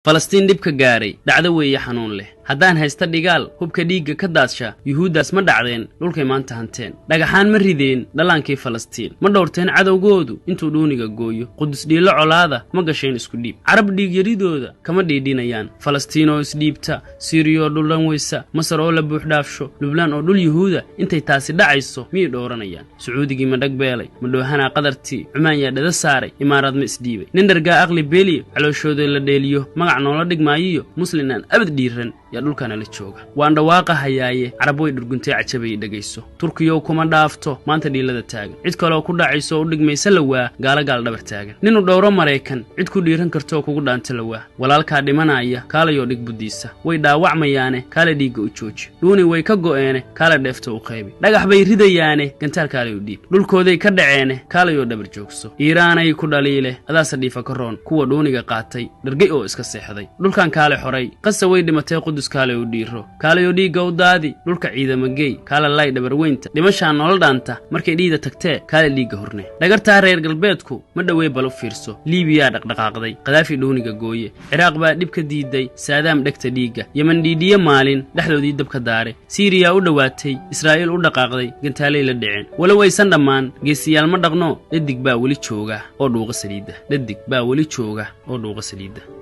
falastiin dhibka gaaray dhacdo weeye xanuun leh haddaan haysta dhigaal hubka dhiigga ka daadsha yuhuuddaas ma dhacdeen dhulkay maanta hanteen dhagaxaan ma rideen dhallaankii falastiin ma dhowrteen cadowgoodu intuu dhuuniga gooyo qudus dhiilo colaada ma gasheen isku dhiib carab dhiigyaridooda kama dhiidhinayaan falastiin oo isdhiibta siiriyo dhullan weysa masar oo la buuxdhaafsho lubnaan oo dhul yuhuuda intay taasi dhacayso miyay dhowranayaan sacuudigii ma dhagbeelay ma dhoohanaa qadartii cumaan yaa dhada saaray imaaraad ma isdhiibay nin dhargaa aqli beeliyo calooshooda la dheeliyo magac noola dhigmaayiyo muslin aan abad dhiiran yaa dhulkana la jooga waan dhawaaqa hayaaye carab way dhurguntay cajabay dhagayso turkiyow kuma dhaafto maanta dhiilada taagan cid kaloo ku dhacayso u dhigmaysa la waa gaal dhabar taagan ninu dhowro maraykan cid ku dhiiran kartoo kugu dhaanta la waa walaalkaa dhimanaya kaalayoo dhig buddiisa way dhaawacmayaane kaala dhiigga u jooji dhuuni way ka go'eene kaala dheefta u qaybi dhagax bay ridayaane gantaal kaalay u dhiib dhulkooday ka dhaceene kaalayoo dhabar joogso iiraanay ku dhaliile adaasa dhiifa ka roon kuwa dhuuniga qaatay dhargay oo iska seexday dhulkan kaale xoray qasa way dhimatay qudus kaale u dhiiro kaalayo dhiigga u daadi dhulka ciidama geey kaala lay dhabarweynta dhimashaan nolol dhaanta markay dhiida tagtee kaala dhiigga horne dhagartaa reer galbeedku ma dhowey bal u fiirso liibiyaa dhaqdhaqaaqday qadaafi dhuuniga gooye ciraaq baa dhib ka diiday saadaam dhegta dhiigga yeman dhiidhiye maalin dhexdoodii dabka daare siiriyaa u dhowaatay israa'iil u dhaqaaqday gantaalay la dhiceen walow aysan dhammaan geesiyaal ma dhaqno dhadig baa weli jooga oo dhuuqa saliidda